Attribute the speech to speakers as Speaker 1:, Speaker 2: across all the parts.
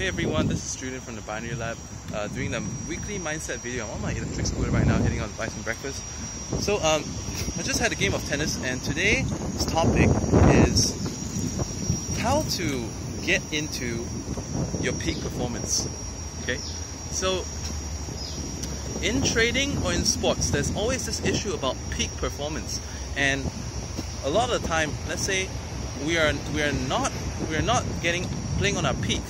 Speaker 1: Hey everyone, this is Julian from the Binary Lab, doing the weekly mindset video. I'm on my electric scooter right now, heading out to buy some breakfast. So I just had a game of tennis, and today's topic is how to get into your peak performance. Okay, so in trading or in sports, there's always this issue about peak performance, and a lot of the time, let's say we are not playing on our peak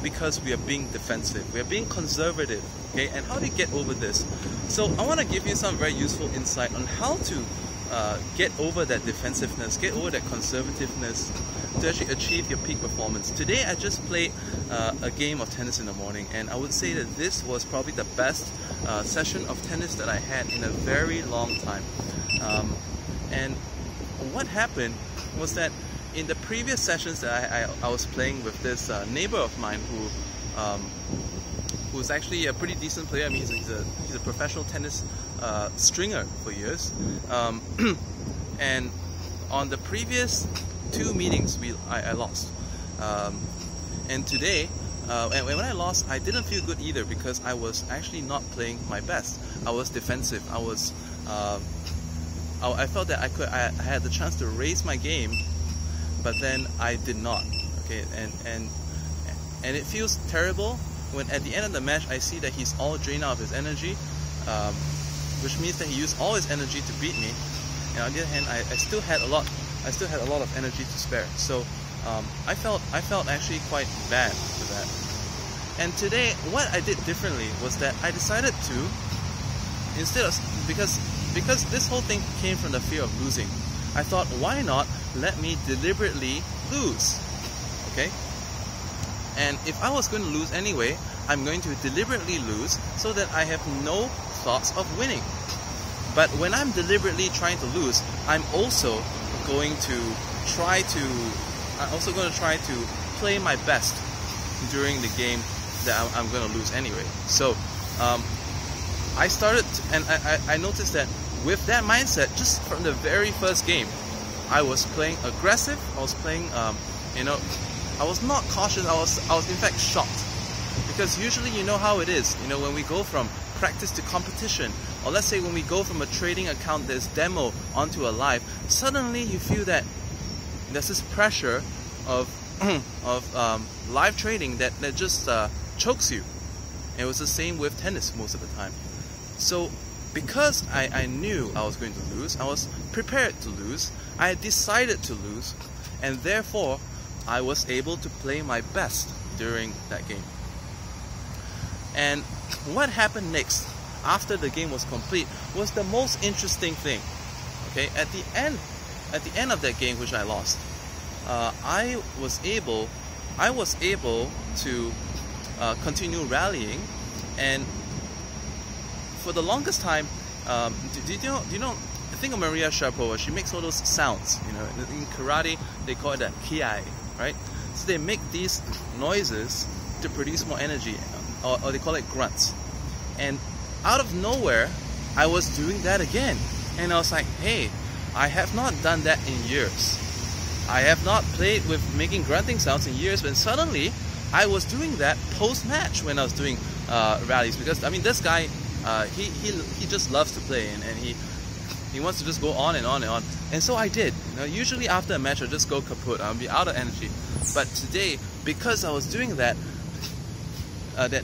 Speaker 1: because we are being defensive, we are being conservative. Okay, and how do you get over this? So I want to give you some very useful insight on how to get over that defensiveness, get over that conservativeness to actually achieve your peak performance. Today I just played a game of tennis in the morning, and I would say that this was probably the best session of tennis that I had in a very long time. And what happened was that in the previous sessions that I was playing with this neighbor of mine who's actually a pretty decent player. I mean, he's a professional tennis stringer for years. And on the previous two meetings, I lost. And today, and when I lost, I didn't feel good either, because I was actually not playing my best. I was defensive. I felt that I had the chance to raise my game, but then I did not. Okay, and it feels terrible when at the end of the match I see that he's all drained out of his energy, which means that he used all his energy to beat me. And on the other hand, I still had a lot of energy to spare. So I felt actually quite bad for that. And today, what I did differently was that I decided to, instead of, because this whole thing came from the fear of losing, I thought, why not let me deliberately lose? Okay? And if I was going to lose anyway, I'm going to deliberately lose so that I have no thoughts of winning. But when I'm deliberately trying to lose, I'm also going to try to play my best during the game that I'm going to lose anyway. So I started, and I noticed that with that mindset, just from the very first game, I was playing aggressive. I was playing, I was not cautious. I was in fact shocked, because usually you know how it is. You know, when we go from practice to competition, or let's say when we go from a trading account that's demo onto a live, suddenly you feel that there's this pressure of live trading that just chokes you. And it was the same with tennis most of the time. So because I knew I was going to lose, I was prepared to lose, I decided to lose, and therefore I was able to play my best during that game. And what happened next, after the game was complete, was the most interesting thing. Okay, at the end of that game, which I lost, I was able to continue rallying, and for the longest time, do you know? Think of Maria Sharapova. She makes all those sounds. You know, in karate they call it a kiai, right? So they make these noises to produce more energy, or they call it grunts. And out of nowhere, I was doing that again, and I was like, hey, I have not done that in years. I have not played with making grunting sounds in years, but suddenly I was doing that post-match when I was doing rallies, because I mean, this guy, he just loves to play, and he wants to just go on and on and on. And so I did. You know, usually after a match, I'll just go kaput. I'll be out of energy. But today, because I was doing that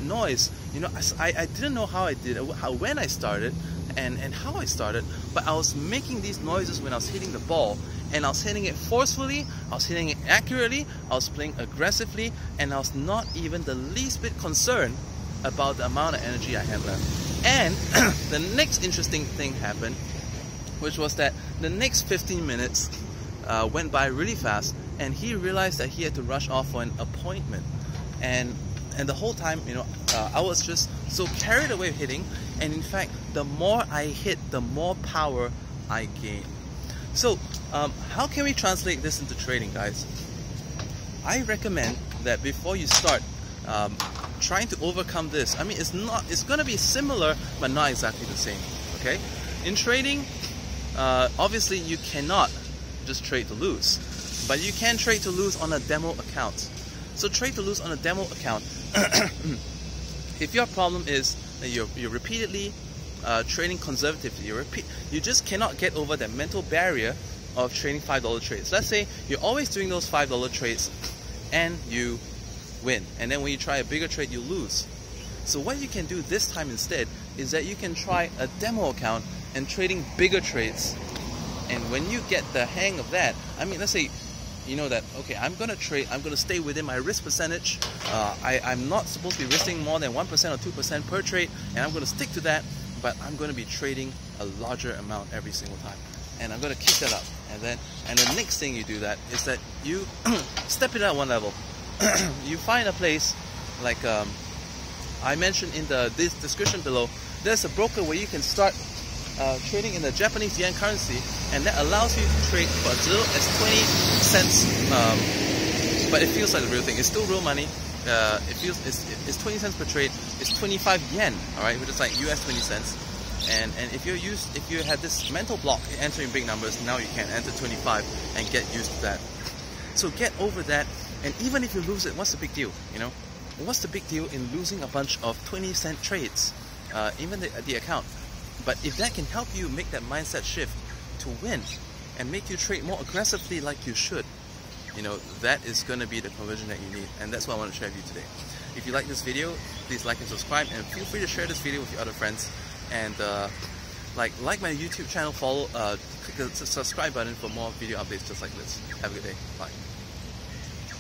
Speaker 1: noise, you know, I didn't know how I did it, when I started, and how I started. But I was making these noises when I was hitting the ball, and I was hitting it forcefully, I was hitting it accurately, I was playing aggressively, and I was not even the least bit concerned about the amount of energy I had left. And the next interesting thing happened, which was that the next 15 minutes went by really fast, and he realized that he had to rush off for an appointment. And the whole time, you know, I was just so carried away with hitting, and in fact, the more I hit, the more power I gained. So, how can we translate this into trading, guys? I recommend that before you start trying to overcome this, I mean, it's going to be similar, but not exactly the same. Okay, in trading, obviously you cannot just trade to lose, but you can trade to lose on a demo account. So trade to lose on a demo account. If your problem is that you're repeatedly trading conservatively, you just cannot get over that mental barrier of trading $5 trades. Let's say you're always doing those $5 trades and you win, and then when you try a bigger trade you lose. So what you can do this time instead is that you can try a demo account and trading bigger trades. And when you get the hang of that, I mean, let's say you know that, okay, I'm gonna stay within my risk percentage. I'm not supposed to be risking more than 1% or 2% per trade, and I'm gonna stick to that, but I'm gonna be trading a larger amount every single time. And I'm gonna keep that up. And the next thing you do that is that you step it up one level. You find a place like I mentioned in this description below. There's a broker where you can start trading in the Japanese yen currency, and that allows you to trade for as little as 20 cents. But it feels like the real thing. It's still real money. It's 20 cents per trade. It's 25 yen, all right, which is like US 20 cents. And if you had this mental block entering big numbers, now you can enter 25 and get used to that. So get over that. And even if you lose it, what's the big deal? You know, what's the big deal in losing a bunch of 20-cent trades, even the account? But if that can help you make that mindset shift to win and make you trade more aggressively like you should, you know, that is going to be the conversion that you need. And that's what I want to share with you today. If you like this video, please like and subscribe, and feel free to share this video with your other friends. And like my YouTube channel, click the subscribe button for more video updates just like this. Have a good day. Bye.